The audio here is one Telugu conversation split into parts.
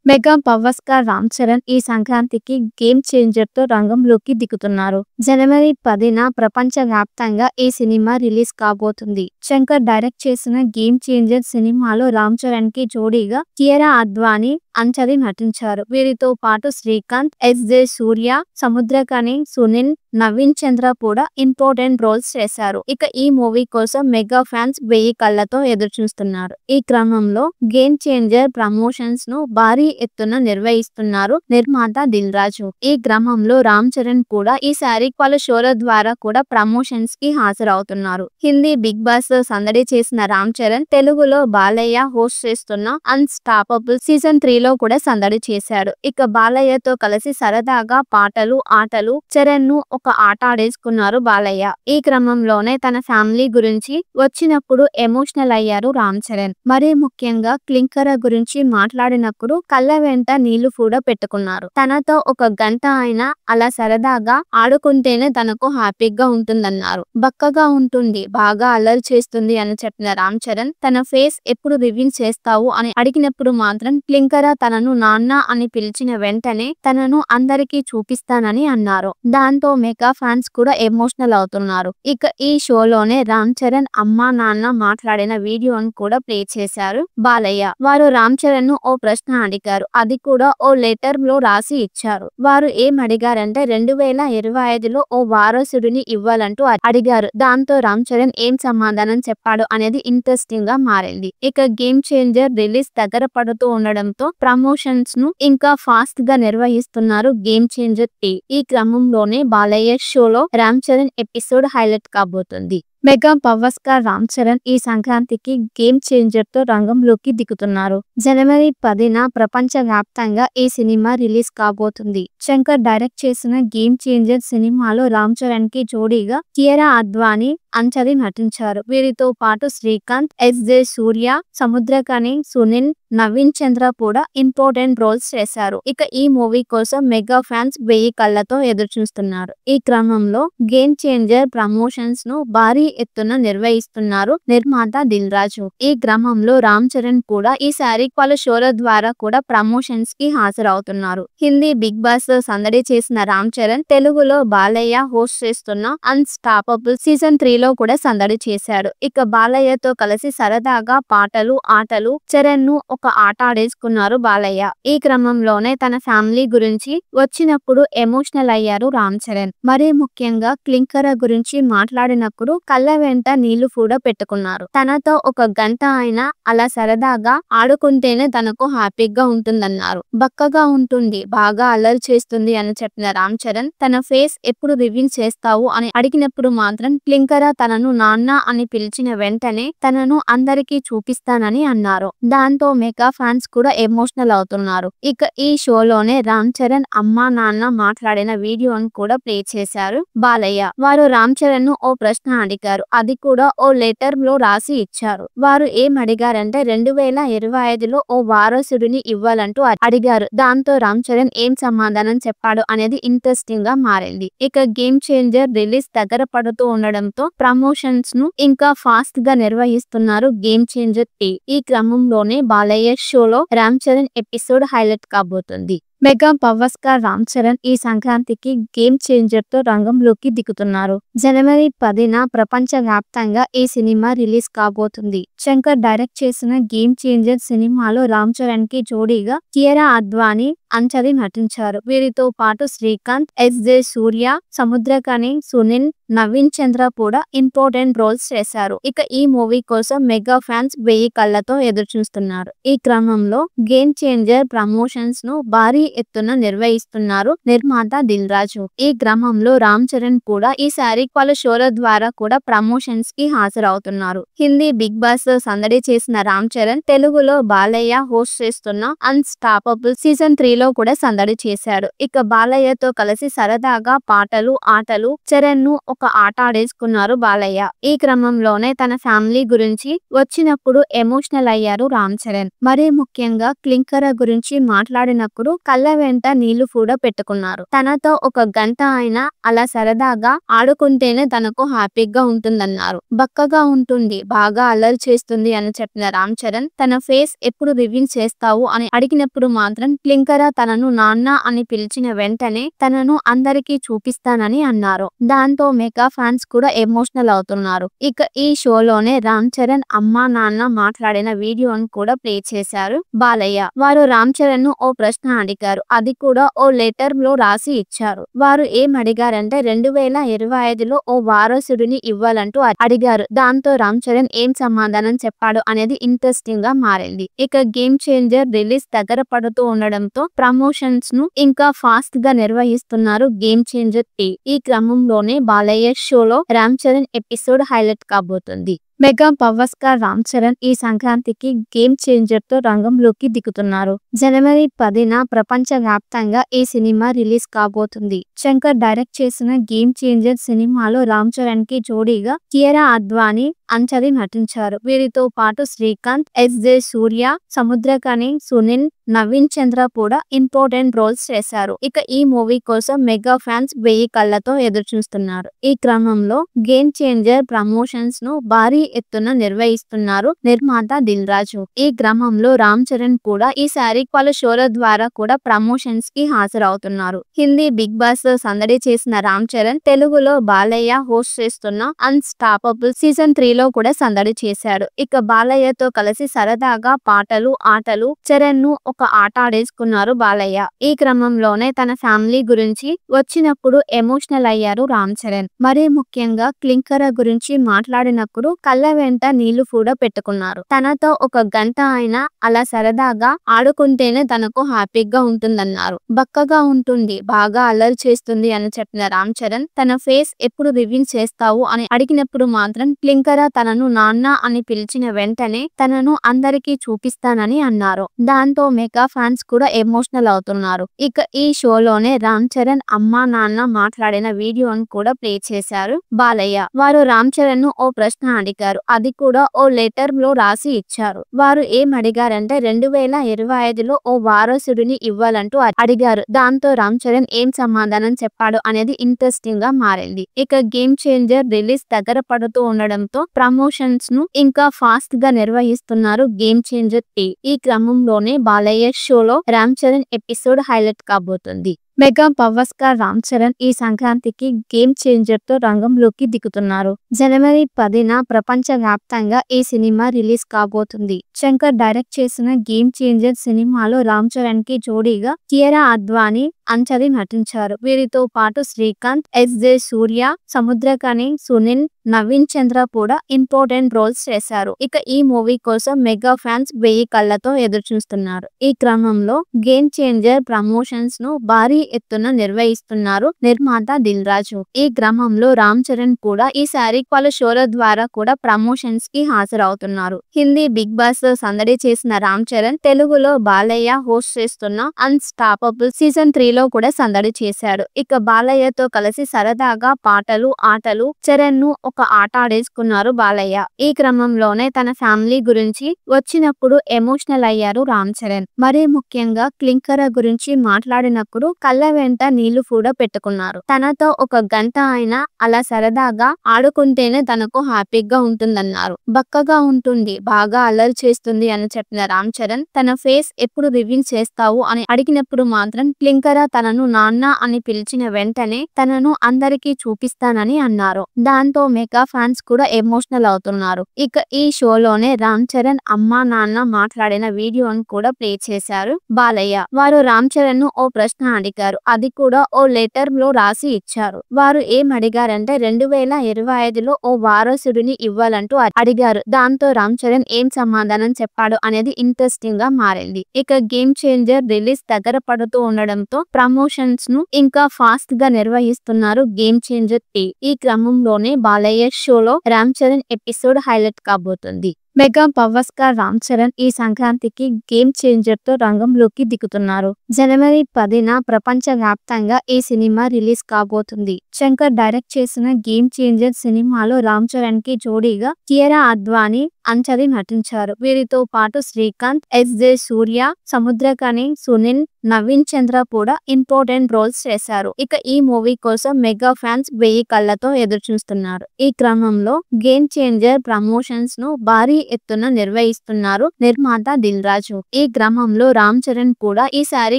Mega power star Ram Charan ఈ సంక్రాంతికి గేమ్ చేంజర్ తో రంగంలోకి దిగుతున్నారు. జనవరి 10న ప్రపంచ వ్యాప్తంగా ఈ సినిమా రిలీజ్ కాబోతుంది. శంకర్ డైరెక్ట్ చేసిన గేమ్ చేంజర్ సినిమాలో రామ్ చరణ్ కి జోడీగా కియారా అద్వానీ, అంజలి నటించారు. వీరితో పాటు శ్రీకాంత్, ఎస్.జె. సూర్య, సముద్రకని, సునీల్, నవీన్ చంద్ర కూడా ఇంపార్టెంట్ రోల్స్ చేశారు. ఇక ఈ మూవీ కోసం మెగా ఫ్యాన్స్ 1000 కళ్లతో ఎదురుచూస్తున్నారు. ఈ క్రమంలో గేమ్ చేంజర్ ప్రమోషన్స్ ను భారీ ఎత్తున నిర్వహిస్తున్నారు నిర్మాత దిల్ రాజు. ఈ క్రమంలో రామ్ చరణ్ కూడా ఈసారి పలు షోల ద్వారా కూడా ప్రమోషన్స్ కి హాజరవుతున్నారు. హిందీ బిగ్ బాస్ లో సందడి చేసిన రామ్ చరణ్ తెలుగులో బాలయ్య హోస్ట్ చేస్తున్న అన్స్టాపబుల్ సీజన్ 3 లో కూడా సందడి చేశాడు. ఇక బాలయ్యతో కలిసి సరదాగా పాటలు, ఆటలు చరణ్ ను ఒక ఆట ఆడేసుకున్నారు బాలయ్య. ఈ క్రమంలోనే తన ఫ్యామిలీ గురించి వచ్చినప్పుడు ఎమోషనల్ అయ్యారు రామ్ చరణ్. మరీ ముఖ్యంగా క్లింకర గురించి మాట్లాడినప్పుడు కళ్ళ వెంట నీళ్లు కూడా పెట్టుకున్నారు. తనతో ఒక గంట అయినా అలా సరదాగా ఆడుకుంటేనే తనకు హ్యాపీగా ఉంటుందన్నారు. బక్కగా ఉంటుంది, బాగా అల్లరి చేస్తుంది అని చెప్పిన రామ్ చరణ్ తన ఫేస్ ఎప్పుడు రివీల్ చేస్తావు అని అడిగినప్పుడు మాత్రం క్లింకర తనను నాన్న అని పిలిచిన వెంటనే తనను అందరికీ చూపిస్తానని అన్నారు. దాంతో మెగా ఫ్యాన్స్ కూడా ఎమోషనల్ అవుతున్నారు. ఇక ఈ షోలోనే రామ్ చరణ్ అమ్మా నాన్న మాట్లాడిన వీడియోను కూడా ప్లే చేశారు బాలయ్య. వారు రామ్ చరణ్ ను ఓ ప్రశ్న అడిగారు. అది కూడా ఓ లెటర్ లో రాసి ఇచ్చారు. వారు ఏం అడిగారంటే 2025లో ఓ వారసుడిని ఇవ్వాలంటూ అడిగారు. దాంతో రామ్ చరణ్ ఏం సమాధానం చెప్పాడు అనేది ఇంట్రెస్టింగ్ గా మారింది. ఇక గేమ్ చేంజర్ రిలీజ్ దగ్గర పడుతూ ఉండడంతో ప్రమోషన్స్ ను ఇంకా ఫాస్ట్ గా నిర్వహిస్తున్నారు గేమ్ చేంజర్ టీమ్. ఈ క్రమంలోనే బాలయ్య షోలో రామ్ చరణ్ ఎపిసోడ్ హైలైట్ కాబోతుంది. Mega power star Ram Charan ఈ సంక్రాంతికి గేమ్ చేంజర్ తో రంగంలోకి దిగుతున్నారు. జనవరి 10న ప్రపంచ వ్యాప్తంగా ఈ సినిమా రిలీజ్ కాబోతుంది. శంకర్ డైరెక్ట్ చేసిన గేమ్ చేంజర్ సినిమాలో రామ్ చరణ్ కి జోడీగా కియారా అద్వానీ, అంజలి నటించారు. వీరితో పాటు శ్రీకాంత్, ఎస్.జె. సూర్య, సముద్రకని, సునీల్, నవీన్ చంద్ర కూడా ఇంపార్టెంట్ రోల్స్ చేశారు. ఇక ఈ మూవీ కోసం మెగా ఫ్యాన్స్ 1000 కళ్లతో ఎదురుచూస్తున్నారు. ఈ క్రమంలో గేమ్ చేంజర్ ప్రమోషన్స్ ను భారీ ఎత్తున నిర్వహిస్తున్నారు నిర్మాత దిల్ రాజు. ఈ క్రమంలో రామ్ చరణ్ కూడా ఈసారి పలు షోల ద్వారా కూడా ప్రమోషన్స్ కి హాజరవుతున్నారు. హిందీ బిగ్ బాస్ లో సందడి చేసిన రామ్ చరణ్ తెలుగులో బాలయ్య హోస్ట్ చేస్తున్న అన్స్టాపబుల్ సీజన్ 3 లో కూడా సందడి చేశాడు. ఇక బాలయ్యతో కలిసి సరదాగా పాటలు, ఆటలు చరణ్ ను ఒక ఆట ఆడేసుకున్నారు బాలయ్య. ఈ క్రమంలోనే తన ఫ్యామిలీ గురించి వచ్చినప్పుడు ఎమోషనల్ అయ్యారు రామ్ చరణ్. మరీ ముఖ్యంగా క్లింకర గురించి మాట్లాడినప్పుడు కళ్ళ వెంట నీళ్లు కూడా పెట్టుకున్నారు. తనతో ఒక గంట అయినా అలా సరదాగా ఆడుకుంటేనే తనకు హ్యాపీగా ఉంటుందన్నారు. బక్కగా ఉంటుంది, బాగా అల్లరి చేస్తుంది అని చెప్పిన రామ్ చరణ్ తన ఫేస్ ఎప్పుడు రివీల్ చేస్తావు అని అడిగినప్పుడు మాత్రం క్లింకర తనను నాన్న అని పిలిచిన వెంటనే తనను అందరికీ చూపిస్తానని అన్నారు. దాంతో మెగా ఫ్యాన్స్ కూడా ఎమోషనల్ అవుతున్నారు. ఇక ఈ షోలోనే రామ్ చరణ్ అమ్మా నాన్న మాట్లాడిన వీడియోను కూడా ప్లే చేశారు బాలయ్య. వారు రామ్ చరణ్ ను ఓ ప్రశ్న అడిగారు. అది కూడా ఓ లెటర్ లో రాసి ఇచ్చారు. వారు ఏం అడిగారంటే 2025లో ఓ వారసుడిని ఇవ్వాలంటూ అడిగారు. దాంతో రామ్ చరణ్ ఏం సమాధానం చెప్పాడు అనేది ఇంట్రెస్టింగ్ గా మారింది. ఇక గేమ్ చేంజర్ రిలీజ్ దగ్గర పడుతూ ఉండడంతో ప్రమోషన్స్ ను ఇంకా ఫాస్ట్ గా నిర్వహిస్తున్నారు గేమ్ చేంజర్ టీమ్. ఈ క్రమంలోనే బాలయ్య షోలో రామ్ చరణ్ ఎపిసోడ్ హైలైట్ కాబోతుంది. Mega power star Ram Charan ఈ సంక్రాంతికి గేమ్ చేంజర్ తో రంగంలోకి దిగుతున్నారు. జనవరి 10న ప్రపంచ వ్యాప్తంగా ఈ సినిమా రిలీజ్ కాబోతుంది. శంకర్ డైరెక్ట్ చేసిన గేమ్ చేంజర్ సినిమాలో రామ్ చరణ్ కి జోడీగా కియారా అద్వానీ, అంజలి నటించారు. వీరితో పాటు శ్రీకాంత్, ఎస్.జె. సూర్య, సముద్రకని, సునీల్, నవీన్ చంద్ర కూడా ఇంపార్టెంట్ రోల్స్ చేశారు. ఇక ఈ మూవీ కోసం మెగా ఫ్యాన్స్ 1000 కళ్లతో ఎదురుచూస్తున్నారు. ఈ క్రమంలో గేమ్ చేంజర్ ప్రమోషన్స్ ను భారీ ఎత్తున నిర్వహిస్తున్నారు నిర్మాత దిల్ రాజు. ఈ క్రమంలో రామ్ చరణ్ కూడా ఈసారి పలు షోల ద్వారా కూడా ప్రమోషన్స్ కి హాజరవుతున్నారు. హిందీ బిగ్ బాస్ లో సందడి చేసిన రామ్ చరణ్ తెలుగులో బాలయ్య హోస్ట్ చేస్తున్న అన్స్టాపబుల్ సీజన్ 3 లో కూడా సందడి చేశాడు. ఇక బాలయ్యతో కలిసి సరదాగా పాటలు, ఆటలు చరణ్ ను ఒక ఆట ఆడేసుకున్నారు బాలయ్య. ఈ క్రమంలోనే తన ఫ్యామిలీ గురించి వచ్చినప్పుడు ఎమోషనల్ అయ్యారు రామ్ చరణ్. మరీ ముఖ్యంగా క్లింకర గురించి మాట్లాడినప్పుడు కళ్ళ వెంట నీళ్లు కూడా పెట్టుకున్నారు. తనతో ఒక గంట అయినా అలా సరదాగా ఆడుకుంటేనే తనకు హ్యాపీగా ఉంటుందన్నారు. బక్కగా ఉంటుంది, బాగా అల్లరి చేస్తుంది అని చెప్పిన రామ్ చరణ్ తన ఫేస్ ఎప్పుడు రివీల్ చేస్తావు అని అడిగినప్పుడు మాత్రం క్లింకర తనను నాన్న అని పిలిచిన వెంటనే తనను అందరికీ చూపిస్తానని అన్నారు. దాంతో మెగా ఫ్యాన్స్ కూడా ఎమోషనల్ అవుతున్నారు. ఇక ఈ షోలోనే రామ్ చరణ్ అమ్మా నాన్న మాట్లాడిన వీడియోను కూడా ప్లే చేశారు బాలయ్య. వారు రామ్ చరణ్ ను ఓ ప్రశ్న అడిగారు. అది కూడా ఓ లెటర్ లో రాసి ఇచ్చారు. వారు ఏం అడిగారంటే 2025లో ఓ వారసుడిని ఇవ్వాలంటూ అడిగారు. దాంతో రామ్ చరణ్ ఏం సమాధానం చెప్పాడు అనేది ఇంట్రెస్టింగ్ గా మారింది. ఇక గేమ్ చేంజర్ రిలీజ్ దగ్గర పడుతూ ఉండడంతో ప్రమోషన్స్ ను ఇంకా ఫాస్ట్ గా నిర్వహిస్తున్నారు గేమ్ చేంజర్ టీమ్. ఈ క్రమంలోనే బాలయ్య షోలో రామ్ చరణ్ ఎపిసోడ్ హైలైట్ కాబోతుంది. Mega power star Ram Charan ఈ సంక్రాంతికి గేమ్ చేంజర్ తో రంగంలోకి దిగుతున్నారు. జనవరి 10న ప్రపంచ వ్యాప్తంగా ఈ సినిమా రిలీజ్ కాబోతుంది. శంకర్ డైరెక్ట్ చేసిన గేమ్ చేంజర్ సినిమాలో రామ్ చరణ్ కి జోడీగా కియారా అద్వానీ, అంజలి నటించారు. వీరితో పాటు శ్రీకాంత్, ఎస్.జె. సూర్య, సముద్రకని, సునీల్, నవీన్ చంద్ర కూడా ఇంపార్టెంట్ రోల్స్ చేశారు. ఇక ఈ మూవీ కోసం మెగా ఫ్యాన్స్ 1000 కళ్లతో ఎదురుచూస్తున్నారు. ఈ క్రమంలో గేమ్ చేంజర్ ప్రమోషన్స్ ను భారీ ఎత్తున నిర్వహిస్తున్నారు నిర్మాత దిల్ రాజు. ఈ క్రమంలో రామ్ చరణ్ కూడా ఈసారి పలు షోల ద్వారా కూడా ప్రమోషన్స్ కి హాజరవుతున్నారు. హిందీ బిగ్ బాస్ లో సందడి చేసిన రామ్ చరణ్ తెలుగులో బాలయ్య హోస్ట్ చేస్తున్న అన్స్టాపబుల్ సీజన్ 3లో కూడా సందడి చేశాడు. ఇక బాలయ్యతో కలిసి సరదాగా పాటలు, ఆటలు చరణ్ ను ఒక ఆట ఆడేసుకున్నారు బాలయ్య. ఈ క్రమంలోనే తన ఫ్యామిలీ గురించి వచ్చినప్పుడు ఎమోషనల్ అయ్యారు రామ్ చరణ్. మరీ ముఖ్యంగా క్లింకర గురించి మాట్లాడినప్పుడు కళ్ళ వెంట నీళ్లు కూడా పెట్టుకున్నారు. తనతో ఒక గంట అయినా అలా సరదాగా ఆడుకుంటేనే తనకు హ్యాపీగా ఉంటుందన్నారు. బక్కగా ఉంటుంది, బాగా అల్లరి చేస్తుంది అని చెప్పిన రామ్ చరణ్ తన ఫేస్ ఎప్పుడు రివీల్ చేస్తావు అని అడిగినప్పుడు మాత్రం క్లింకర తనను నాన్న అని పిలిచిన వెంటనే తనను అందరికీ చూపిస్తానని అన్నారు. దాంతో మెగా ఫ్యాన్స్ కూడా ఎమోషనల్ అవుతున్నారు. ఇక ఈ షోలోనే రామ్ చరణ్ అమ్మా నాన్న మాట్లాడిన వీడియోను కూడా ప్లే చేశారు బాలయ్య. వారు రామ్ చరణ్ ను ఓ ప్రశ్న అడిగారు. అది కూడా ఓ లెటర్ లో రాసి ఇచ్చారు. వారు ఏం అడిగారంటే 2025లో ఓ వారసుడిని ఇవ్వాలంటూ అడిగారు. దాంతో రామ్ చరణ్ ఏం సమాధానం చెప్పాడు అనేది ఇంట్రెస్టింగ్ గా మారింది. ఇక గేమ్ చేంజర్ రిలీజ్ దగ్గర పడుతూ ఉండడంతో ప్రమోషన్స్ ను ఇంకా ఫాస్ట్ గా నిర్వహిస్తున్నారు గేమ్ చేంజర్ టీమ్. ఈ క్రమంలోనే బాలయ్య షోలో రామ్ చరణ్ ఎపిసోడ్ హైలైట్ కాబోతుంది. Mega power star Ram Charan ఈ సంక్రాంతికి గేమ్ చేంజర్ తో రంగంలోకి దిగుతున్నారు. జనవరి 10న ప్రపంచ వ్యాప్తంగా ఈ సినిమా రిలీజ్ కాబోతుంది. శంకర్ డైరెక్ట్ చేసిన గేమ్ చేంజర్ సినిమాలో రామ్ చరణ్ కి జోడీగా కియారా అద్వానీ, అంజలి నటించారు. వీరితో పాటు శ్రీకాంత్, ఎస్.జె. సూర్య, సముద్రకని, సునీల్, నవీన్ చంద్ర కూడా ఇంపార్టెంట్ రోల్స్ చేశారు. ఇక ఈ మూవీ కోసం మెగా ఫ్యాన్స్ 1000 కళ్లతో ఎదురుచూస్తున్నారు. ఈ క్రమంలో గేమ్ చేంజర్ ప్రమోషన్స్ ను భారీ ఎత్తున నిర్వహిస్తున్నారు నిర్మాత దిల్ రాజు. ఈ క్రమంలో రామ్ చరణ్ కూడా ఈసారి పలు షోల ద్వారా కూడా ప్రమోషన్స్ కి హాజరవుతున్నారు. హిందీ బిగ్ బాస్ లో సందడి చేసిన రామ్ చరణ్ తెలుగులో బాలయ్య హోస్ట్ చేస్తున్న అన్స్టాపబుల్ సీజన్ 3లో కూడా సందడి చేశాడు. ఇక బాలయ్యతో కలిసి సరదాగా పాటలు, ఆటలు చరణ్ ను ఒక ఆట ఆడేసుకున్నారు బాలయ్య. ఈ క్రమంలోనే తన ఫ్యామిలీ గురించి వచ్చినప్పుడు ఎమోషనల్ అయ్యారు రామ్ చరణ్. మరీ ముఖ్యంగా క్లింకర గురించి మాట్లాడినప్పుడు కళ్ళ వెంట నీళ్లు కూడా పెట్టుకున్నారు. తనతో ఒక గంట అయినా అలా సరదాగా ఆడుకుంటేనే తనకు హ్యాపీగా ఉంటుందన్నారు. బక్కగా ఉంటుంది, బాగా అల్లరి చేస్తుంది అని చెప్పిన రామ్ చరణ్ తన ఫేస్ ఎప్పుడు రివీల్ చేస్తావు అని అడిగినప్పుడు మాత్రం క్లింకర తనను నాన్న అని పిలిచిన వెంటనే తనను అందరికీ చూపిస్తానని అన్నారు. దాంతో మెగా ఫ్యాన్స్ కూడా ఎమోషనల్ అవుతున్నారు. ఇక ఈ షోలోనే రామ్ చరణ్ అమ్మా నాన్న మాట్లాడిన వీడియోను కూడా ప్లే చేశారు బాలయ్య. వారు రామ్ చరణ్ ను ఓ ప్రశ్న అడిగారు. అది కూడా ఓ లెటర్ లో రాసి ఇచ్చారు. వారు ఏం అడిగారంటే 2025లో ఓ వారసుడిని ఇవ్వాలంటూ అడిగారు. దాంతో రామ్ చరణ్ ఏం సమాధానం చెప్పాడు అనేది ఇంట్రెస్టింగ్ గా మారింది. ఇక గేమ్ చేంజర్ రిలీజ్ దగ్గర పడుతూ ఉండడంతో ప్రమోషన్స్ ను ఇంకా ఫాస్ట్ గా నిర్వహిస్తున్నారు గేమ్ చేంజర్ టీమ్. ఈ క్రమంలోనే బాలయ్య షోలో రామ్ చరణ్ ఎపిసోడ్ హైలైట్ కాబోతుంది. Mega power star Ram Charan ఈ సంక్రాంతికి గేమ్ చేంజర్ తో రంగంలోకి దిగుతున్నారు. జనవరి 10న ప్రపంచ వ్యాప్తంగా ఈ సినిమా రిలీజ్ కాబోతుంది. శంకర్ డైరెక్ట్ చేసిన గేమ్ చేంజర్ సినిమాలో రామ్ చరణ్ కి జోడీగా కియారా అద్వానీ, అంచలి నటించారు. వీరితో పాటు శ్రీకాంత్, ఎస్.జె. సూర్య, సముద్రకని, సునీల్, నవీన్ చంద్ర కూడా ఇంపార్టెంట్ రోల్స్ చేశారు. ఇక ఈ మూవీ కోసం మెగా ఫ్యాన్స్ 1000 కళ్లతో ఎదురుచూస్తున్నారు. ఈ క్రమంలో గేమ్ చేంజర్ ప్రమోషన్స్ ను భారీ ఎత్తున నిర్వహిస్తున్నారు నిర్మాత దిల్ రాజు. ఈ క్రమంలో రామ్ చరణ్ కూడా ఈసారి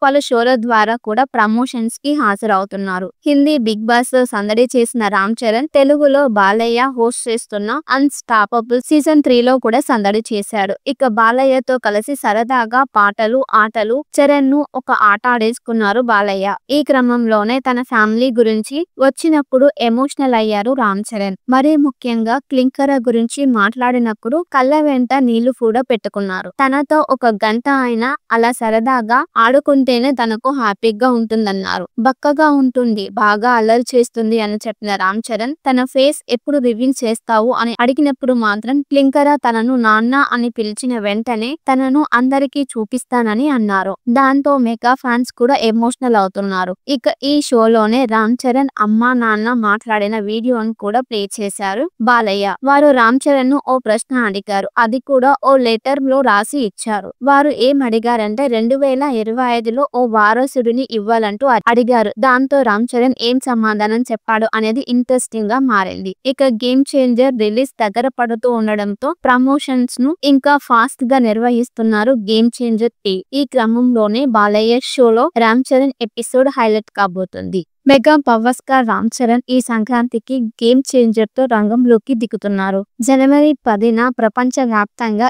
పలు షోల ద్వారా కూడా ప్రమోషన్స్ కి హాజరవుతున్నారు. హిందీ బిగ్ బాస్ లో సందడి చేసిన రామ్ చరణ్ తెలుగులో బాలయ్య హోస్ట్ చేస్తున్న అన్స్టాపబుల్ సీజన్ 3 లో కూడా సందడి చేశాడు. ఇక బాలయ్యతో కలిసి సరదాగా పాటలు, ఆటలు చరణ్ ను ఒక ఆట ఆడేసుకున్నారు బాలయ్య. ఈ క్రమంలోనే తన ఫ్యామిలీ గురించి వచ్చినప్పుడు ఎమోషనల్ అయ్యారు రామ్ చరణ్. మరీ ముఖ్యంగా క్లింకర గురించి మాట్లాడినప్పుడు కళ్ళ వెంట నీళ్లు కూడా పెట్టుకున్నారు. తనతో ఒక గంట అయినా అలా సరదాగా ఆడుకుంటేనే తనకు హ్యాపీగా ఉంటుందన్నారు. బక్కగా ఉంటుంది, బాగా అల్లరి చేస్తుంది అని చెప్పిన రామ్ చరణ్ తన ఫేస్ ఎప్పుడు రివీల్ చేస్తావు అని అడిగినప్పుడు మాత్రం క్లింకర తనను నాన్న అని పిలిచిన వెంటనే తనను అందరికీ చూపిస్తానని అన్నారు. దాంతో మెగా ఫ్యాన్స్ కూడా ఎమోషనల్ అవుతున్నారు. ఇక ఈ షోలోనే రామ్ చరణ్ అమ్మా నాన్న మాట్లాడిన వీడియోను కూడా ప్లే చేశారు బాలయ్య. వారు రామ్ చరణ్ ను ఓ ప్రశ్న అడిగారు. అది కూడా ఓ లెటర్ లో రాసి ఇచ్చారు. వారు ఏం అడిగారంటే 2025లో ఓ వారసుడిని ఇవ్వాలంటూ అడిగారు. దాంతో రామ్ చరణ్ ఏం సమాధానం చెప్పాడు అనేది ఇంట్రెస్టింగ్ గా మారింది. ఇక గేమ్ చేంజర్ రిలీజ్ దగ్గర పడుతూ ఉండడంతో ప్రమోషన్స్ ను ఇంకా ఫాస్ట్ గా నిర్వహిస్తున్నారు గేమ్ చేంజర్ టీమ్. ఈ క్రమంలోనే బాలయ్య షోలో రామ్ చరణ్ ఎపిసోడ్ హైలైట్ కాబోతుంది. Mega power star Ram Charan ఈ సంక్రాంతికి గేమ్ చేంజర్ తో రంగంలోకి దిగుతున్నారు. జనవరి 10న ప్రపంచ వ్యాప్తంగా